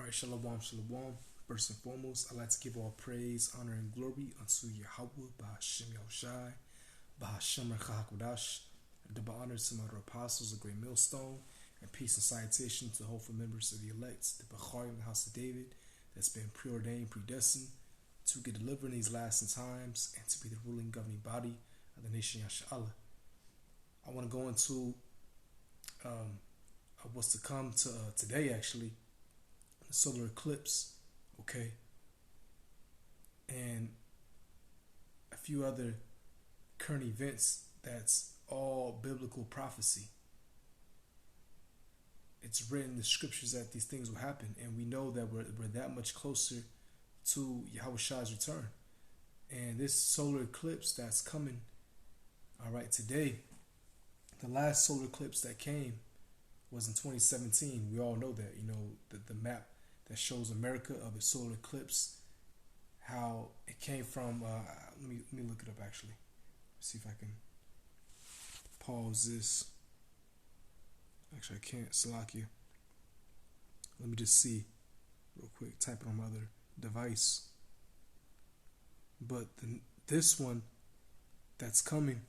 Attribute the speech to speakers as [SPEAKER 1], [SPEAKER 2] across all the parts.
[SPEAKER 1] Alright, shalom, shalom. First and foremost, I'd like to give all praise, honor, and glory unto Yahweh, Bahashem Yahushai, Bahashem Rechahakodash, and double honor to my apostles, the great millstone, and peace and salutation to the hopeful members of the elect, the Bacharim of the house of David, that's been preordained, predestined, to get delivered in these last times, and to be the ruling governing body of the nation Yashala. I want to go into what's to come to today, actually, the solar eclipse, okay, and a few other current events that's all biblical prophecy. It's written in the scriptures that these things will happen, and we know that we're that much closer to Yahushua's return. And this solar eclipse that's coming, all right, today, the last solar eclipse that came was in 2017. We all know that, you know, the map that shows America of the solar eclipse, how it came from, let me look it up actually. See if I can pause this. Actually, I can't, Salakia. Let me just see real quick, type it on my other device. But this one that's coming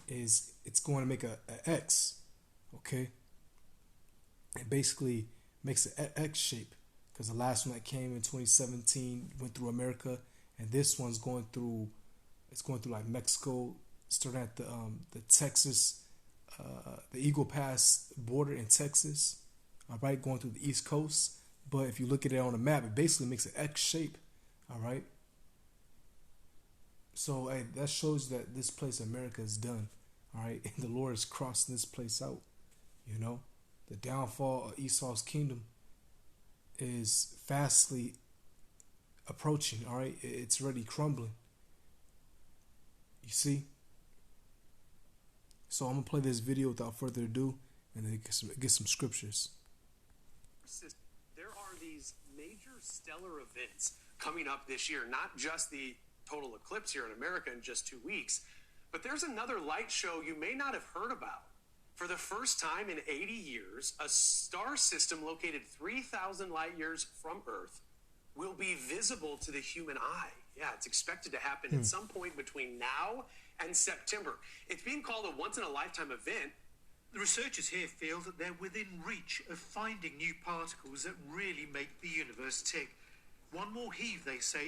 [SPEAKER 1] is, it's going to make a X, okay? It basically makes an X shape, because the last one that came in 2017 went through America, and this one's going through, it's going through like Mexico, starting at the Texas, the Eagle Pass border in Texas, all right, going through the East Coast. But if you look at it on the map, it basically makes an X shape, all right? So hey, that shows that this place, America, is done, all right? And the Lord is crossing this place out, you know? The downfall of Esau's kingdom is fastly approaching, all right? It's already crumbling. You see? So I'm going to play this video without further ado, and then get some scriptures.
[SPEAKER 2] There are these major stellar events coming up this year, not just the total eclipse here in America in just 2 weeks, but there's another light show you may not have heard about. For the first time in 80 years, a star system located 3,000 light years from Earth will be visible to the human eye. Yeah, it's expected to happen at some point between now and September. It's being called a once-in-a-lifetime event.
[SPEAKER 3] The researchers here feel that they're within reach of finding new particles that really make the universe tick. One more heave, they say,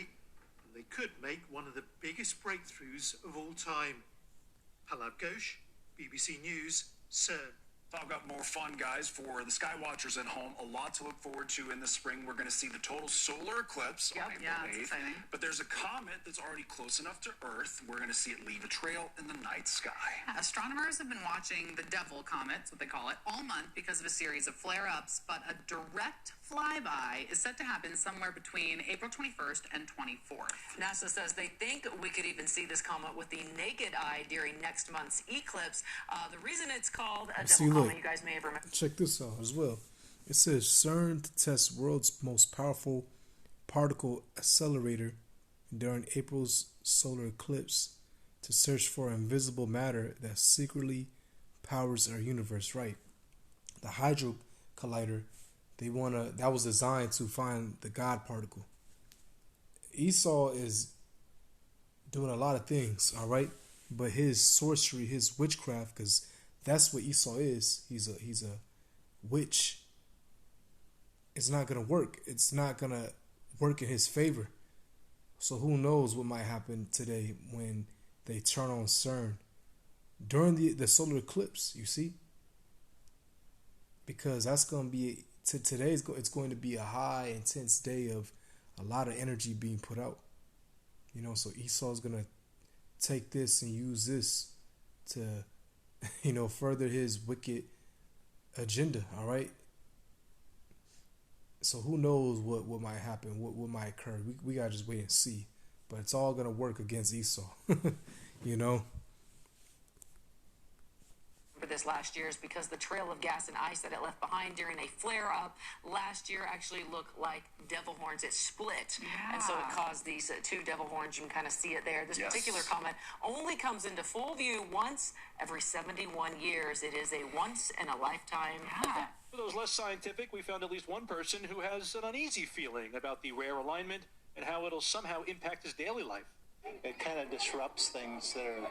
[SPEAKER 3] and they could make one of the biggest breakthroughs of all time. Halab Ghosh, BBC News, CERN.
[SPEAKER 4] I've got more fun, guys, for the sky watchers at home. A lot to look forward to in the spring. We're going to see the total solar eclipse on April 8th. It's exciting. But there's a comet that's already close enough to Earth. We're going to see it leave a trail in the night sky.
[SPEAKER 5] Astronomers have been watching the Devil Comet, that's what they call it, all month because of a series of flare-ups, but a direct flyby is set to happen somewhere between April 21st and 24th.
[SPEAKER 6] NASA says they think we could even see this comet with the naked eye during next month's eclipse. The reason it's called a Devil Comet, you guys may have remembered.
[SPEAKER 1] Check this out as well. It says CERN to test world's most powerful particle accelerator during April's solar eclipse to search for invisible matter that secretly powers our universe. Right, the Hydro Collider. That was designed to find the God particle. Esau is doing a lot of things, all right, but his sorcery, his witchcraft, because that's what Esau is. He's a witch. It's not gonna work. It's not gonna work in his favor. So who knows what might happen today when they turn on CERN during the solar eclipse? You see, because that's gonna be today. It's going to be a high, intense day of a lot of energy being put out. You know, so Esau's gonna take this and use this to, you know, further his wicked agenda, all right? So who knows what might happen, what might occur. We gotta just wait and see. But it's all gonna work against Esau, you know?
[SPEAKER 6] for this last year is because the trail of gas and ice that it left behind during a flare-up last year actually looked like devil horns. It split, and so it caused these two devil horns. You can kind of see it there. This particular comet only comes into full view once every 71 years. It is a once-in-a-lifetime event.
[SPEAKER 7] For those less scientific, we found at least one person who has an uneasy feeling about the rare alignment and how it'll somehow impact his daily life.
[SPEAKER 8] It kind of disrupts things that are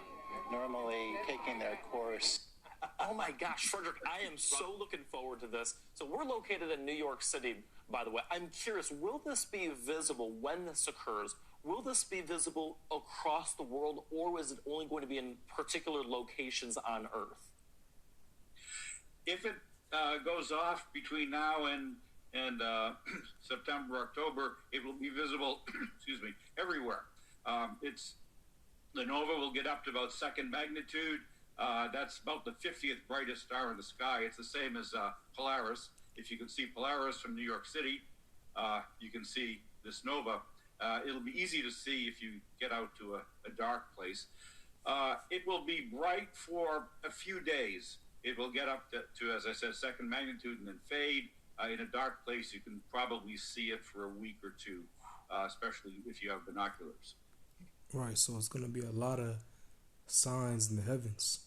[SPEAKER 8] normally taking their course.
[SPEAKER 9] Oh my gosh, Frederick, I am so looking forward to this. So we're located in New York City, by the way. I'm curious, will this be visible when this occurs? Will this be visible across the world, or is it only going to be in particular locations on Earth?
[SPEAKER 10] If it goes off between now and September, October, it will be visible, excuse me, everywhere. The nova will get up to about second magnitude. That's about the 50th brightest star in the sky. It's the same as Polaris. If you can see Polaris from New York City, you can see this nova. It'll be easy to see if you get out to a dark place. It will be bright for a few days. It will get up to, as I said, second magnitude and then fade. In a dark place, you can probably see it for a week or two, especially if you have binoculars.
[SPEAKER 1] Right, so it's going to be a lot of signs in the heavens.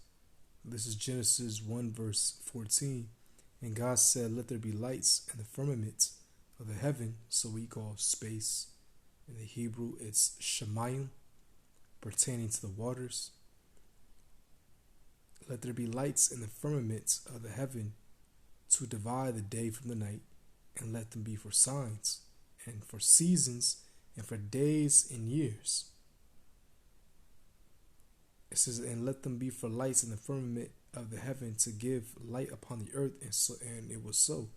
[SPEAKER 1] This is Genesis 1 verse 14. And God said, let there be lights in the firmament of the heaven. So we call space. In the Hebrew, it's Shemayim, pertaining to the waters. Let there be lights in the firmament of the heaven to divide the day from the night, and let them be for signs, and for seasons, and for days and years. It says, and let them be for lights in the firmament of the heaven to give light upon the earth, and it was so.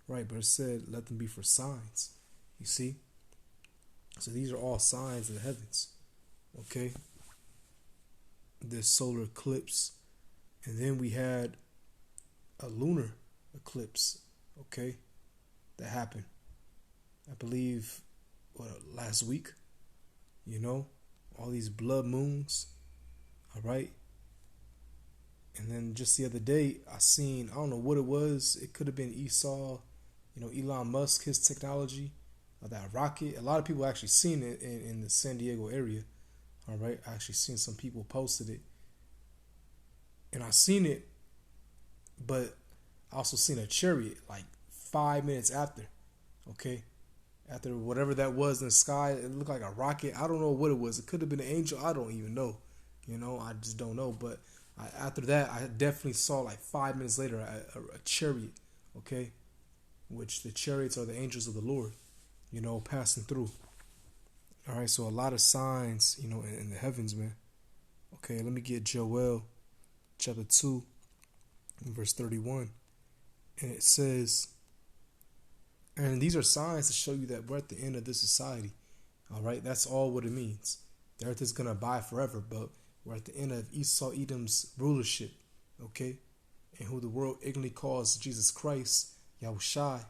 [SPEAKER 1] Right, but it said, let them be for signs. You see? So these are all signs of the heavens. Okay? This solar eclipse. And then we had a lunar eclipse. Okay? That happened. I believe, last week? You know? All these blood moons. Alright? And then just the other day, I don't know what it was. It could have been Esau, Elon Musk, his technology, or that rocket. A lot of people actually seen it in the San Diego area. Alright? I actually seen some people posted it. And I seen it, but I also seen a chariot like 5 minutes after. Okay? After whatever that was in the sky, it looked like a rocket. I don't know what it was. It could have been an angel. I don't even know. I just don't know. But after that, I definitely saw like 5 minutes later a chariot. Okay? Which the chariots are the angels of the Lord, passing through. All right, so a lot of signs, in the heavens, man. Okay, let me get Joel chapter 2, verse 31. And it says, and these are signs to show you that we're at the end of this society. All right, that's all what it means. The earth is going to abide forever, but we're at the end of Esau Edom's rulership. Okay, and who the world ignorantly calls Jesus Christ, Yahushai.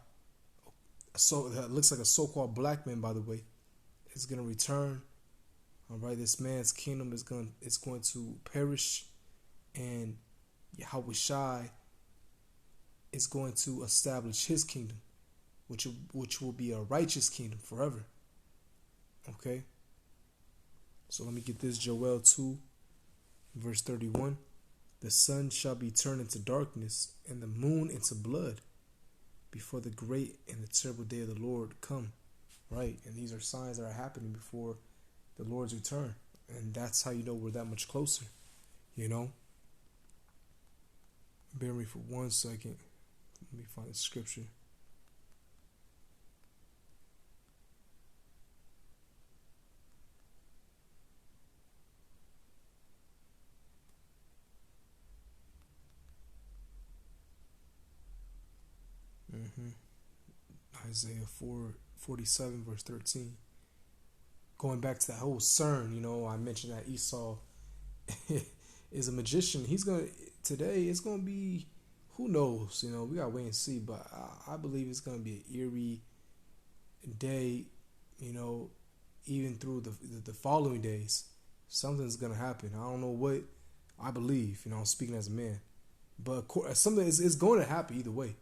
[SPEAKER 1] So that looks like a so-called black man, by the way, is going to return. All right, this man's kingdom is going to perish, and Yahushai is going to establish his kingdom, which will be a righteous kingdom forever. Okay. So let me get this. Joel 2, verse 31. The sun shall be turned into darkness, and the moon into blood, before the great and the terrible day of the Lord come. Right? And these are signs that are happening before the Lord's return. And that's how you know we're that much closer. Bear with me for 1 second. Let me find the scripture. Isaiah 4:47 verse 13. Going back to that whole CERN, I mentioned that Esau is a magician. Today it's gonna be, who knows, we gotta wait and see, but I believe it's gonna be an eerie day, even through the following days. Something's gonna happen. I don't know what. I believe, I'm speaking as a man, But something is going to happen either way.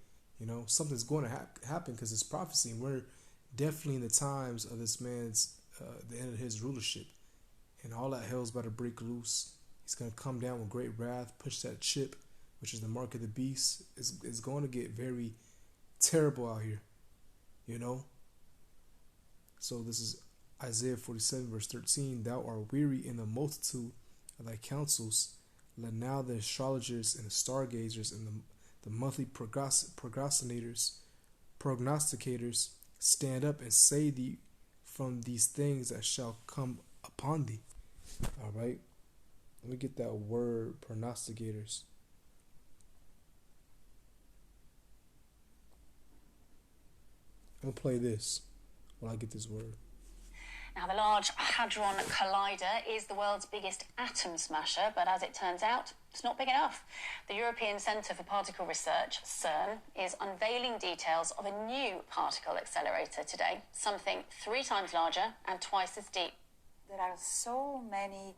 [SPEAKER 1] Something's going to happen because it's prophecy, and we're definitely in the times of this man's the end of his rulership, and all that hell's about to break loose. He's going to come down with great wrath, push that chip, which is the mark of the beast. It's going to get very terrible out here, So this is Isaiah 47 verse 13. Thou art weary in the multitude of thy counsels. Let now the astrologers and the stargazers and the monthly prognosticators stand up and say thee from these things that shall come upon thee. All right. Let me get that word, prognosticators. I'm going to play this while I get this word.
[SPEAKER 11] Now, the Large Hadron Collider is the world's biggest atom smasher, but as it turns out, it's not big enough. The European Centre for Particle Research, CERN, is unveiling details of a new particle accelerator today, something 3 times larger and twice as deep.
[SPEAKER 12] There are so many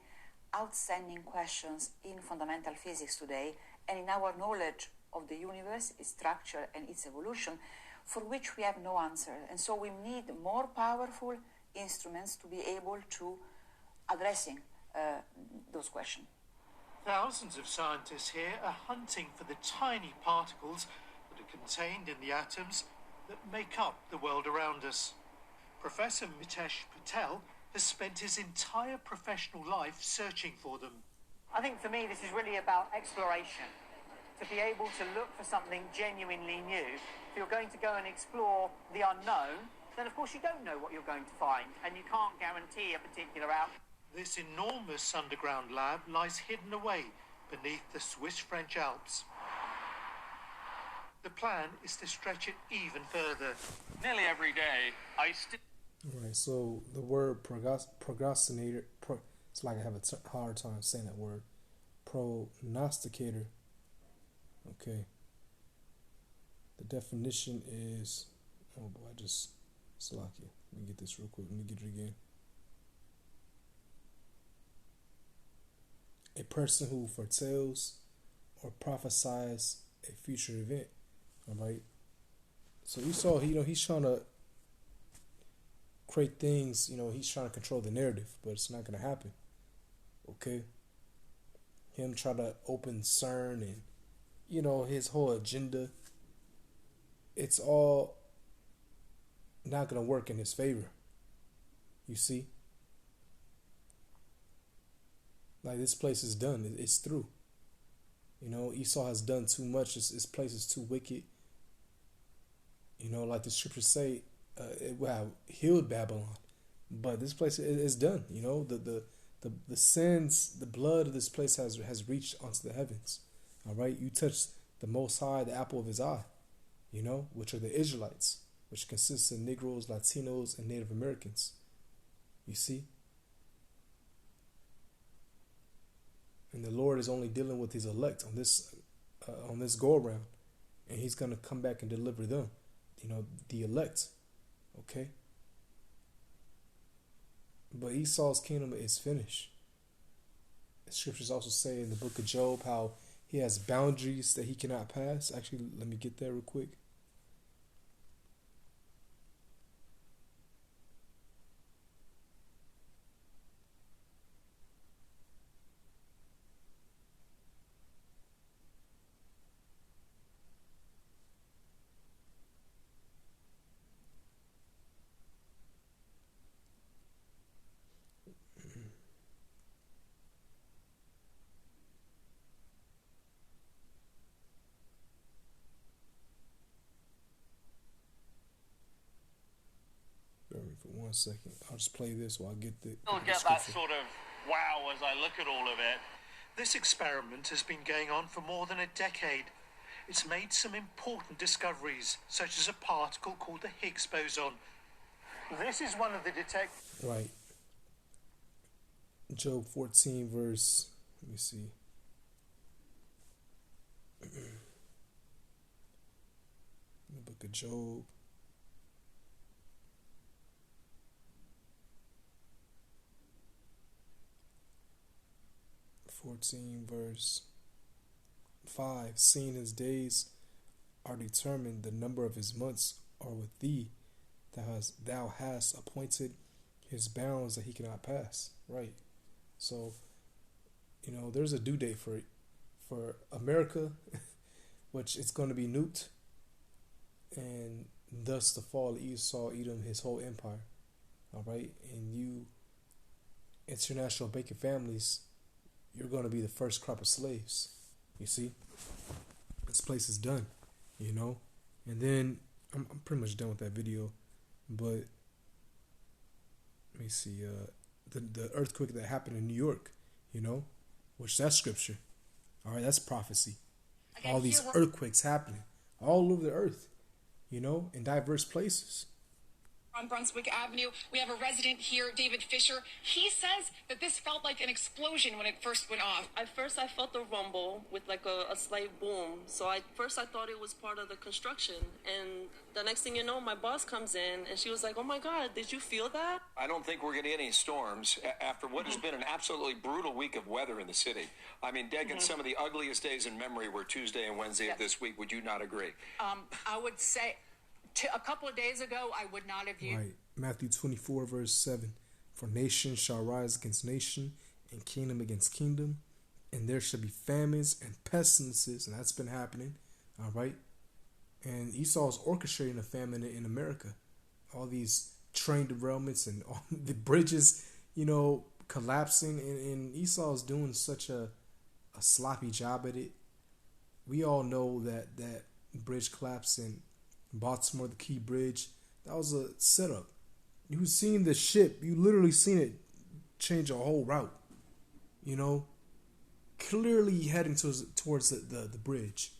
[SPEAKER 12] outstanding questions in fundamental physics today, and in our knowledge of the universe, its structure and its evolution, for which we have no answer. And so we need more powerful instruments to be able to addressing those questions.
[SPEAKER 3] Thousands of scientists here are hunting for the tiny particles that are contained in the atoms that make up the world around us. Professor Mitesh Patel has spent his entire professional life searching for them.
[SPEAKER 13] I think for me this is really about exploration. To be able to look for something genuinely new. If you're going to go and explore the unknown, then of course you don't know what you're going to find, and you can't guarantee a particular outcome.
[SPEAKER 3] This enormous underground lab lies hidden away beneath the Swiss-French Alps. The plan is to stretch it even further.
[SPEAKER 14] Nearly every day, I still...
[SPEAKER 1] Right, so the word prognosticator, it's like I have a hard time saying that word. Prognosticator. Okay. The definition is... Oh boy, I just... Slocky. Let me get this real quick. Let me get it again. A person who foretells or prophesies a future event. Alright. So you saw, he's trying to create things, he's trying to control the narrative, but it's not going to happen. Okay? Him try to open CERN and, his whole agenda. It's all not going to work in his favor. You see? Like, this place is done. It's through. Esau has done too much. This place is too wicked. Like the scriptures say, it will have healed Babylon. But this place is done. The sins, the blood of this place has reached onto the heavens. All right? You touch the Most High, the apple of his eye, which are the Israelites, which consists of Negroes, Latinos, and Native Americans. You see? And the Lord is only dealing with his elect on this go around, and he's going to come back and deliver them, the elect. Okay? But Esau's kingdom is finished. The scriptures also say in the book of Job how he has boundaries that he cannot pass. Actually, let me get there real quick. For 1 second, I'll just play this while I get the.
[SPEAKER 14] I'll get that sort of wow as I look at all of it.
[SPEAKER 3] This experiment has been going on for more than a decade. It's made some important discoveries, such as a particle called the Higgs boson.
[SPEAKER 13] This is one of the
[SPEAKER 1] Right. Job 14 verse. Let me see. The book of Job. 14 verse 5, seeing his days are determined, the number of his months are with thee. Thou hast appointed his bounds that he cannot pass. Right. So, there's a due date for America, which it's going to be nuked, and thus the fall of Esau, Edom, his whole empire. All right, and you, international bacon families, you're going to be the first crop of slaves. You see, this place is done. And then I'm pretty much done with that video, but let me see. The earthquake that happened in New York, which that's scripture. All right, that's prophecy. All these earthquakes happening all over the earth, in diverse places.
[SPEAKER 5] On Brunswick Avenue, we have a resident here, David Fisher. He says that this felt like an explosion when it first went off.
[SPEAKER 15] At first, I felt a rumble with like a slight boom. So I thought it was part of the construction. And the next thing you know, my boss comes in and she was like, "Oh my God, did you feel that?"
[SPEAKER 16] I don't think we're going to get any storms after what has been an absolutely brutal week of weather in the city. I mean, Degan, some of the ugliest days in memory were Tuesday and Wednesday of this week. Would you not agree?
[SPEAKER 5] I would say a couple of days ago, I would not have used.
[SPEAKER 1] Right. Matthew 24, verse 7. For nation shall rise against nation, and kingdom against kingdom, and there shall be famines and pestilences, and that's been happening. All right. And Esau is orchestrating a famine in America. All these train derailments and all the bridges, collapsing, and Esau is doing such a sloppy job at it. We all know that bridge collapse in Baltimore, the Key Bridge, that was a setup. You seen the ship, you literally seen it change a whole route, clearly heading towards the bridge.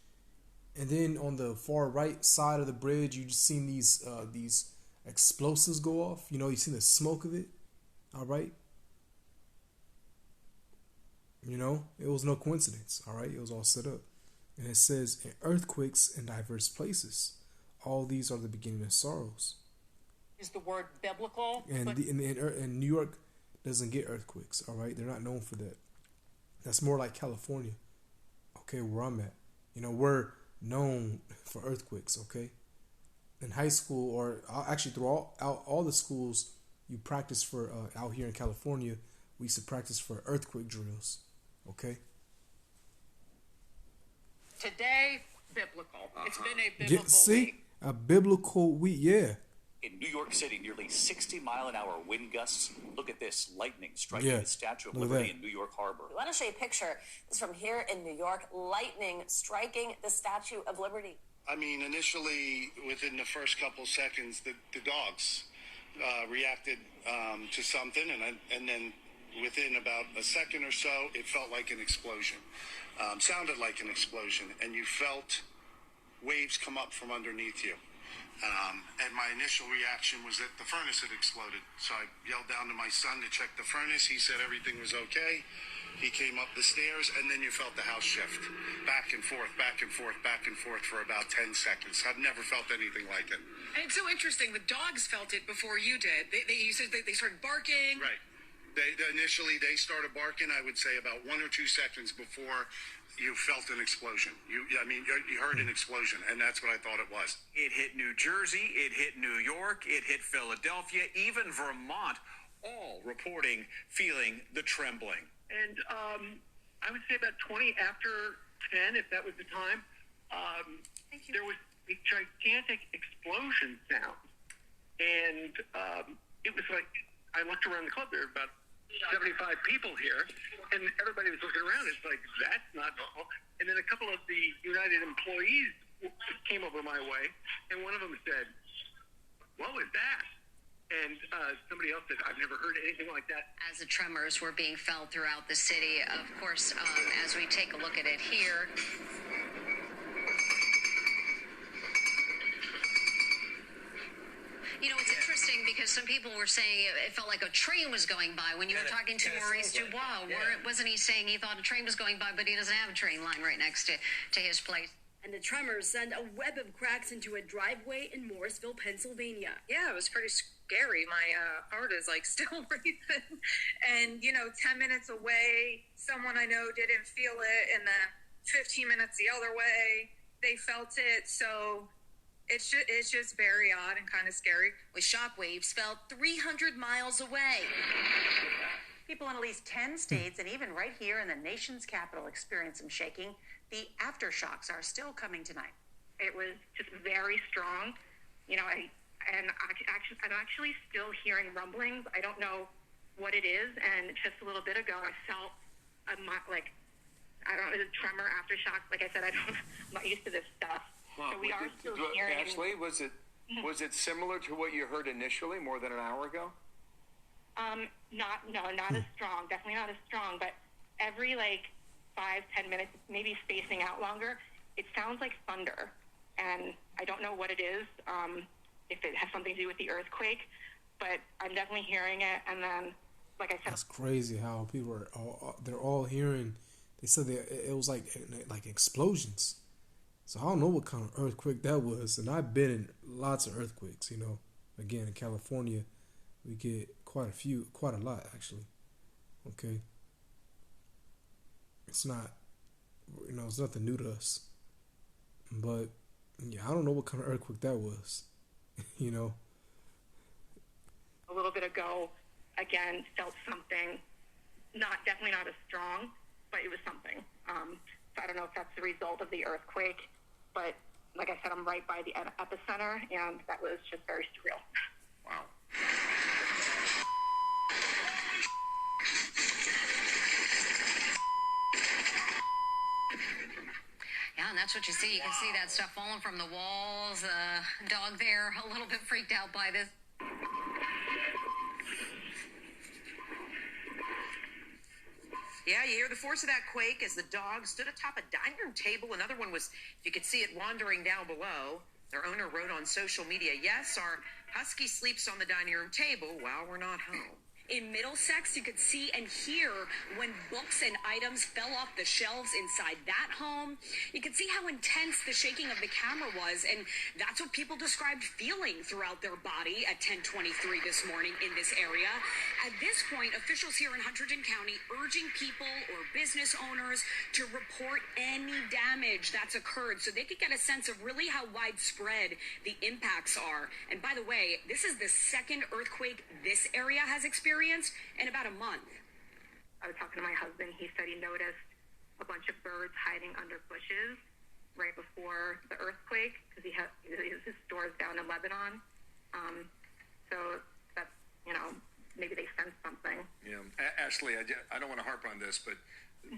[SPEAKER 1] And then on the far right side of the bridge, you just seen these explosives go off. You seen the smoke of it. All right. It was no coincidence. All right. It was all set up. And it says, in earthquakes in diverse places, all these are the beginning of sorrows.
[SPEAKER 5] Is the word biblical?
[SPEAKER 1] And New York doesn't get earthquakes. All right. They're not known for that. That's more like California. Okay. Where I'm at. We're known for earthquakes, okay? In high school, or actually throughout all the schools you practice for out here in California, we used to practice for earthquake drills, okay?
[SPEAKER 5] Today, biblical. It's been a biblical week.
[SPEAKER 1] A biblical week, yeah.
[SPEAKER 17] In New York City, nearly 60-mile-an-hour wind gusts. Look at this, lightning striking the Statue of Liberty in New York Harbor.
[SPEAKER 18] We want to show you a picture. This is from here in New York. Lightning striking the Statue of Liberty.
[SPEAKER 19] I mean, initially, within the first couple seconds, the dogs reacted to something, and then within about a second or so, it felt like an explosion. Sounded like an explosion, and you felt waves come up from underneath you. And my initial reaction was that the furnace had exploded. So I yelled down to my son to check the furnace. He said everything was okay. He came up the stairs, and then you felt the house shift. Back and forth, back and forth, back and forth for about 10 seconds. I've never felt anything like it.
[SPEAKER 5] And it's so interesting. The dogs felt it before you did. You said they started barking.
[SPEAKER 19] Right. Initially, they started barking, I would say, about 1 or 2 seconds before you felt an explosion. You heard an explosion, and that's what I thought it was.
[SPEAKER 4] It hit New Jersey, it hit New York, it hit Philadelphia, even Vermont, all reporting feeling the trembling.
[SPEAKER 2] And I would say about 20 after 10, if that was the time, there was a gigantic explosion sound. And it was like, I looked around the club, there were about 75 people here, and everybody was looking around. It's like, that's not normal. And then a couple of the United employees came over my way, and one of them said, "What was that?" And somebody else said, "I've never heard anything like that."
[SPEAKER 20] As the tremors were being felt throughout the city, of course, as we take a look at it here. It's interesting because some people were saying it felt like a train was going by. When you were talking to Maurice Dubois, wasn't he saying he thought a train was going by, but he doesn't have a train line right next to his place?
[SPEAKER 21] And the tremors sent a web of cracks into a driveway in Morrisville, Pennsylvania.
[SPEAKER 22] Yeah, it was pretty scary. My heart is still racing. And 10 minutes away, someone I know didn't feel it, and then 15 minutes the other way. They felt it. So it's just very odd and kind of scary.
[SPEAKER 20] With shockwaves felt 300 miles away.
[SPEAKER 6] People in at least 10 states and even right here in the nation's capital experienced some shaking. The aftershocks are still coming tonight.
[SPEAKER 22] It was just very strong. I'm actually still hearing rumblings. I don't know what it is. And just a little bit ago, I felt a tremor, aftershock. Like I said, I'm not used to this stuff.
[SPEAKER 16] Huh.
[SPEAKER 22] So we are still hearing.
[SPEAKER 16] Ashley, was it similar to what you heard initially more than an hour ago?
[SPEAKER 22] Not as strong. Definitely not as strong. But every 5-10 minutes, maybe spacing out longer, it sounds like thunder. And I don't know what it is. If it has something to do with the earthquake, but I'm definitely hearing it. And then, like I said,
[SPEAKER 1] that's crazy how people are they're all hearing. They said it was like explosions. So I don't know what kind of earthquake that was. And I've been in lots of earthquakes. Again in California, we get quite a lot actually. Okay, it's not, it's nothing new to us. But yeah, I don't know what kind of earthquake that was.
[SPEAKER 22] A little bit ago, again, felt something, definitely not as strong, but it was something. So I don't know if that's the result of the earthquake, but like I said, I'm right by the epicenter, and that was just very surreal.
[SPEAKER 16] Wow.
[SPEAKER 20] Yeah, and that's what you see. You can see that stuff falling from the walls. Dog there, a little bit freaked out by this.
[SPEAKER 7] Yeah, you hear the force of that quake as the dog stood atop a dining room table. Another one was, you could see it wandering down below. Their owner wrote on social media, "Yes, our husky sleeps on the dining room table while we're not home."
[SPEAKER 21] In Middlesex, you could see and hear when books and items fell off the shelves inside that home. You could see how intense the shaking of the camera was, and that's what people described feeling throughout their body at 10:23 this morning in this area. At this point, officials here in Hunterdon County urging people or business owners to report any damage that's occurred so they could get a sense of really how widespread the impacts are. And by the way, this is the second earthquake this area has experienced in about a month.
[SPEAKER 22] I was talking to my husband. He said he noticed a bunch of birds hiding under bushes right before the earthquake because his store is down in Lebanon. So that's, maybe they sensed something.
[SPEAKER 16] Yeah. Ashley, I don't want to harp on this, but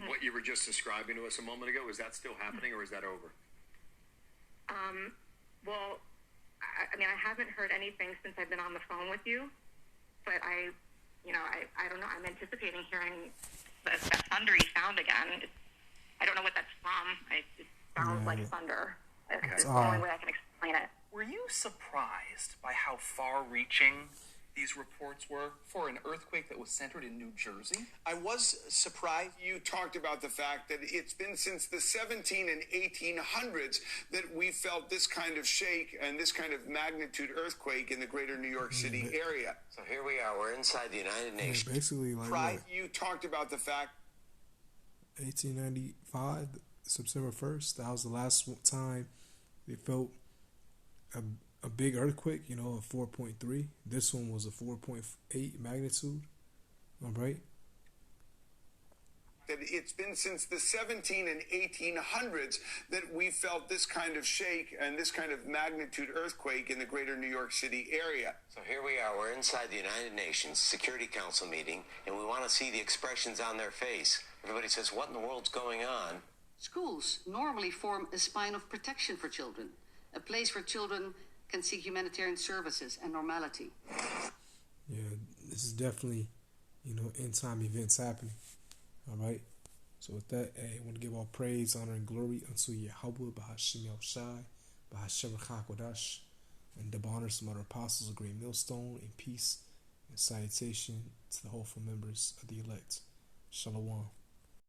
[SPEAKER 16] what you were just describing to us a moment ago, is that still happening or is that over?
[SPEAKER 22] Well, I haven't heard anything since I've been on the phone with you, but I don't know. I'm anticipating hearing that thundery sound again. I don't know what that's from. It sounds like thunder. It's the only way I can explain it.
[SPEAKER 23] Were you surprised by how far-reaching these reports were for an earthquake that was centered in New Jersey?
[SPEAKER 24] I was surprised. You talked about the fact that it's been since the 17 and 1800s that we felt this kind of shake and this kind of magnitude earthquake in the greater New York City area.
[SPEAKER 25] So here we are. We're inside the United Nations.
[SPEAKER 1] Basically,
[SPEAKER 24] you talked about the fact
[SPEAKER 1] 1895, September 1st, that was the last time they felt a big earthquake, a 4.3. This one was a 4.8 magnitude. All right.
[SPEAKER 24] That it's been since the 17 and 1800s that we felt this kind of shake and this kind of magnitude earthquake in the greater New York City area.
[SPEAKER 25] So here we are. We're inside the United Nations Security Council meeting, and we want to see the expressions on their face. Everybody says, what in the world's going on?
[SPEAKER 26] Schools normally form a spine of protection for children, a place where children can seek humanitarian services and normality.
[SPEAKER 1] Yeah, this is definitely, end time events happening. All right. So with that, I want to give all praise, honor, and glory unto Yahweh, Bahashim Yahushai, Bahashem Chakodash, and the honors of our apostles of Great Millstone, and peace and salutation to the hopeful members of the elect. Shalom.